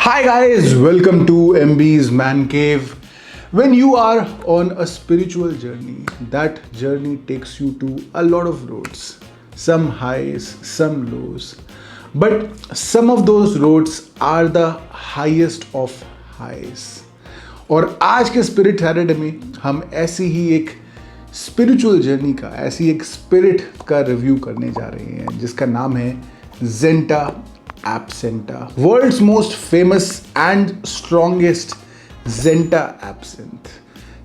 Hi guys, welcome to MB's Man Cave. When you are on a spiritual journey, that journey takes you to a lot of roads, some highs, some lows. But some of those roads are the highest of highs. और आज के spirit Saturday में हम ऐसी ही एक spiritual journey का, ऐसी एक स्पिरिट का रिव्यू करने जा रहे हैं जिसका नाम है जेंटा Absenta, world's most famous and strongest Zenta absinthe.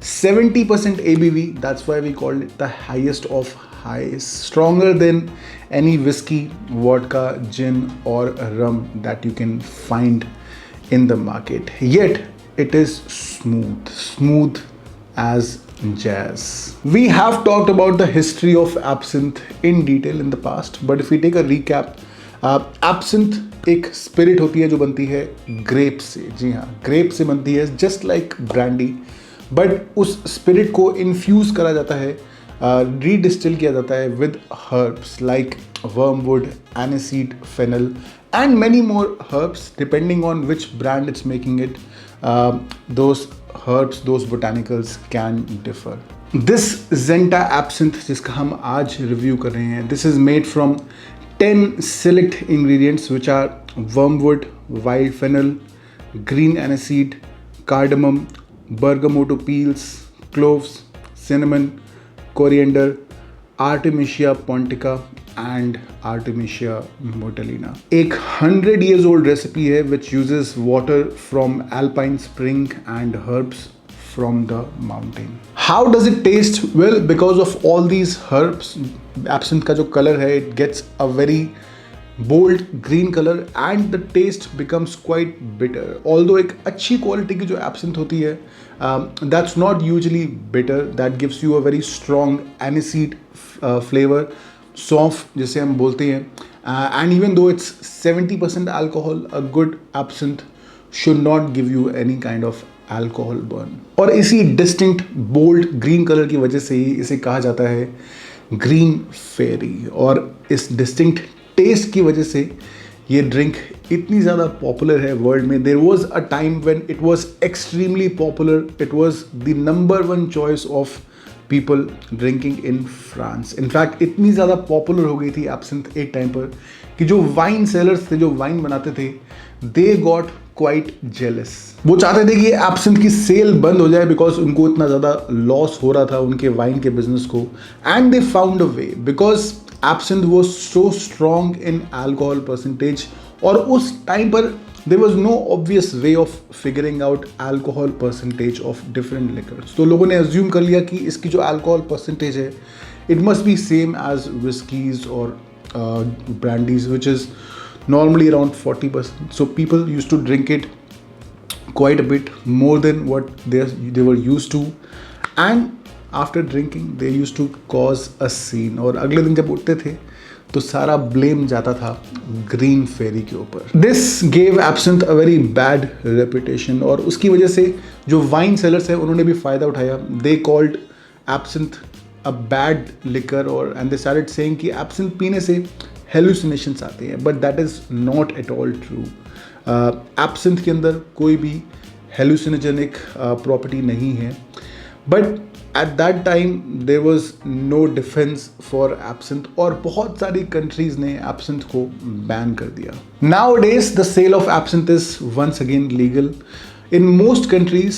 70% ABV, that's why we call it the highest of highs. Stronger than any whiskey, vodka, gin or rum that you can find in the market. Yet it is smooth as jazz. We have talked about the history of absinthe in detail in the past, but if we take a recap, absinthe एक spirit होती है जो बनती है grep से। जी हाँ, grep से बनती है, जस्ट लाइक ब्रांडी, बट उस स्पिरिट को इन्फ्यूज़ करा जाता है, रीडिस्टिल किया जाता है with herbs like wormwood, aniseed, fennel and many more herbs depending on which brand it's making it. Those herbs, those botanicals can differ. This Jenta absinthe जिसका हम आज रिव्यू कर रहे हैं, this is made from 10 select ingredients which are wormwood, wild fennel, green aniseed, cardamom, bergamotto peels, cloves, cinnamon, coriander, Artemisia pontica and Artemisia motelina. एक 100 years old recipe है which uses water from alpine spring and herbs from the mountain. How does it taste? Well, because of all these herbs, absinthe का जो color है, it gets a very bold green color and the taste becomes quite bitter. Although एक अच्छी quality की जो absinthe होती है, that's not usually bitter. That gives you a very strong aniseed flavor, सौंफ जिसे हम बोलते हैं. And even though it's 70% alcohol, a good absinthe should not give you any kind of alcohol burn. और इसी डिस्टिंक्ट बोल्ड ग्रीन कलर की वजह से ही इसे कहा जाता है ग्रीन फेरी. और इस डिस्टिंक्ट टेस्ट की वजह से ये ड्रिंक इतनी ज़्यादा पॉपुलर है वर्ल्ड में. There was a time when it was extremely popular. It was the number 1 choice of people drinking in France. In fact इतनी ज़्यादा पॉपुलर हो गई थी एब्सिंथ एक टाइम पर कि जो वाइन सेलर्स थे, जो वाइन बनाते थे, दे गॉट क्वाइट जेलस. वो चाहते थे कि एब्सिंथ की सेल बंद हो जाए बिकॉज उनको इतना ज़्यादा लॉस हो रहा था उनके वाइन के बिजनेस को. And they found a way because absinthe was so strong in alcohol percentage. और उस टाइम पर there was no obvious way of figuring out alcohol percentage of different liquors. तो लोगों ने अज्यूम कर लिया कि इसकी जो अल्कोहल परसेंटेज है, it must be same as whiskies और brandies, which is normally around 40%. So people used to drink it quite a bit more than what they were used to, and after drinking they used to cause a scene. और अगले दिन जब उठते थे तो सारा blame जाता था ग्रीन फेरी के ऊपर. This gave absinthe a very bad reputation और उसकी वजह से जो वाइन सेलर्स हैं उन्होंने भी फ़ायदा उठाया. They called absinthe a bad liquor और एंड दे स्टार्टेड सेइंग कि एब्सिंथ पीने से हेलुसिनेशंस आते हैं. But that is not at all true. Absinthe के अंदर कोई भी हेलुसिनोजेनिक प्रॉपर्टी नहीं है. But at that time there was no defence for absinthe और बहुत सारी कंट्रीज ने एब्सिंथ को बैन कर दिया. Nowadays the sale of absinthe is once again legal in most countries.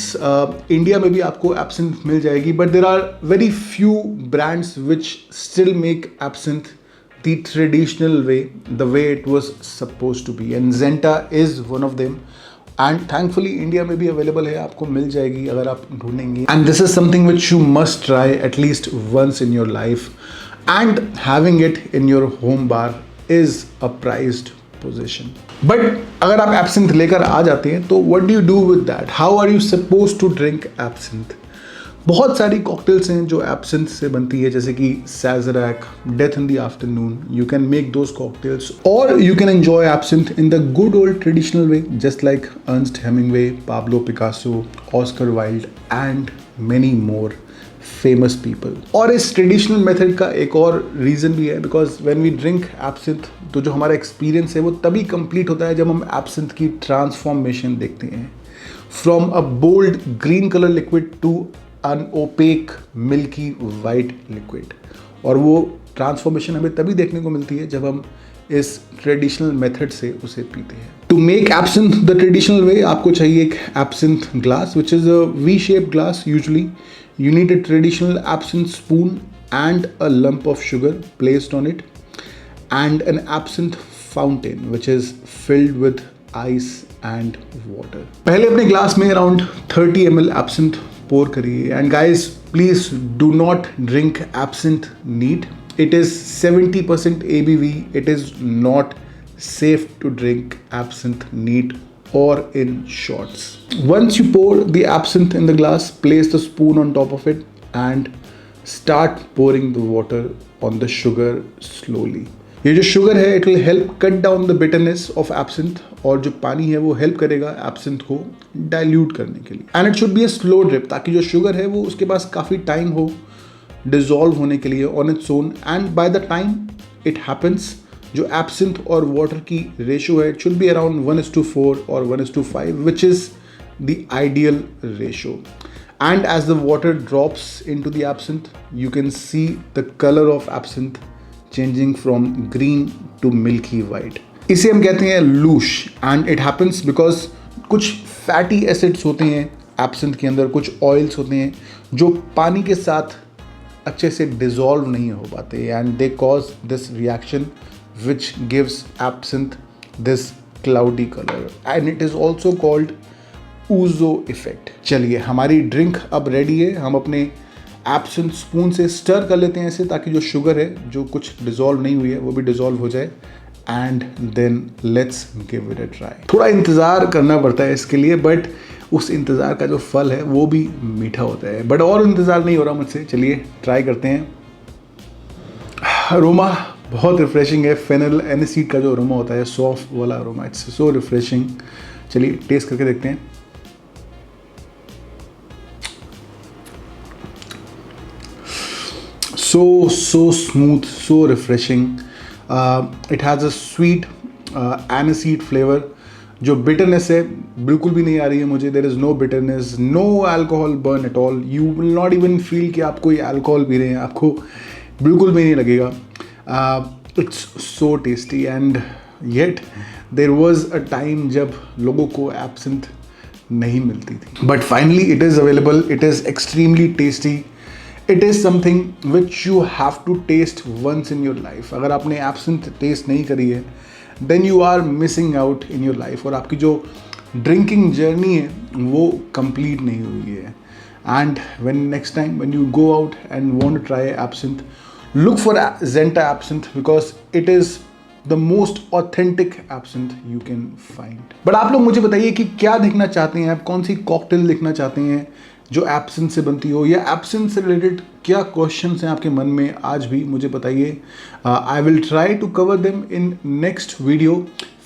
India में भी आपको एब्सिंथ मिल जाएगी, but there are very few brands which still make absinthe the traditional way, the way it was supposed to be, and Zenta is one of them. And thankfully India में भी available है, आपको मिल जाएगी अगर आप ढूंढेंगे. And this is something which you must try at least once in your life, and having it in your home bar is a prized possession. But अगर आप absinthe लेकर आ जाते हैं तो what do you do with that? How are you supposed to drink absinthe? बहुत सारी cocktails हैं जो एब्सिंथ से बनती है, जैसे कि Sazerac, death in the afternoon. You can make those cocktails और you can enjoy absinthe in the good old traditional way, just like Ernest Hemingway, Pablo Picasso, Oscar Wilde and many more famous people. और इस traditional method का एक और reason भी है, because when we drink absinthe तो जो हमारा एक्सपीरियंस है वो तभी कंप्लीट होता है जब हम एब्सिंथ की ट्रांसफॉर्मेशन देखते हैं, from a bold green colour liquid to an opaque milky white liquid. और वो ट्रांसफॉर्मेशन हमें तभी देखने को मिलती है जब हम इस ट्रेडिशनल मेथड से उसे पीते हैं। To make absinthe the traditional way आपको चाहिए एक absinthe glass which is a V shape glass usually. You need a traditional absinthe spoon and a lump of sugar placed on it, and an absinthe fountain which is filled with ice and water. पहले अपने glass में around 30 ml absinthe pour करिए, and guys please do not drink absinthe neat. It is 70% ABV. It is not safe to drink absinthe neat or in shots. Once you pour the absinthe in the glass, place the spoon on top of it and start pouring the water on the sugar slowly. ये जो sugar है it will help cut down the bitterness of absinthe, और जो पानी है वो help करेगा absinthe को dilute करने के लिए. And it should be a slow drip ताकि जो शुगर है वो उसके पास काफ़ी टाइम हो डिजॉल्व होने के लिए on its own. And by the time it happens, जो एब्सिंथ और वाटर की रेशियो है इट शुड बी अराउंड 1:4 और 1:5 which is the ideal ratio. And as the water drops into the absinthe you can see the colour of absinthe changing from green to milky white. इसे हम कहते हैं louche, and it happens because कुछ fatty acids होते हैं absinthe के अंदर, कुछ ऑयल्स होते हैं जो पानी के साथ अच्छे से डिजॉल्व नहीं हो पाते, and they cause this reaction which gives absinthe this cloudy color, and it is also called ouzo effect. चलिए हमारी ड्रिंक अब रेडी है. हम अपने एब्सिंथ स्पून से स्टर कर लेते हैं ऐसे ताकि जो शुगर है जो कुछ डिजॉल्व नहीं हुई है वो भी डिजॉल्व हो जाए, and then let's give it a try. थोड़ा इंतज़ार करना पड़ता है इसके लिए, बट उस इंतज़ार का जो फल है वो भी मीठा होता है. बट और इंतज़ार नहीं हो रहा मुझसे, चलिए ट्राई करते हैं. अरोमा बहुत रिफ्रेशिंग है. फेनल एनिसीड का जो अरोमा होता है, सॉफ्ट वाला अरोमा, इट्स सो रिफ्रेशिंग. चलिए टेस्ट करके देखते हैं. so smooth, so refreshing. It has a sweet aniseed flavor. जो bitterness है बिल्कुल भी नहीं आ रही है मुझे. There is no bitterness, no alcohol burn at all. You will not even feel कि आप कोई alcohol पी रहे हैं, आपको बिल्कुल भी नहीं लगेगा. It's so tasty, and yet there was a time जब लोगों को absinthe नहीं मिलती थी. But finally it is available. It is extremely tasty. It is something which you have to taste once in your life. अगर आपने absinthe taste नहीं करी है then you are missing out in your life, और आपकी जो drinking journey है वो complete नहीं हुई है. And when next time when you go out and want to try absinthe, look for Zenta absinthe because it is the most authentic absinthe you can find. But आप लोग मुझे बताइए कि क्या देखना चाहते हैं आप, कौन सी कॉकटेल देखना चाहते हैं जो एब्सिंथ से बनती हो, या एब्सिंथ से रिलेटेड क्या क्वेश्चंस हैं आपके मन में, आज भी मुझे बताइए. I will try to cover them in next video.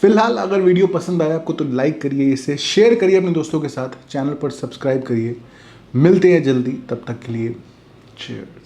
फिलहाल अगर वीडियो पसंद आया आपको तो लाइक करिए, इसे शेयर करिए अपने दोस्तों के साथ, चैनल पर सब्सक्राइब करिए. मिलते हैं जल्दी, तब तक के लिए चीयर्स.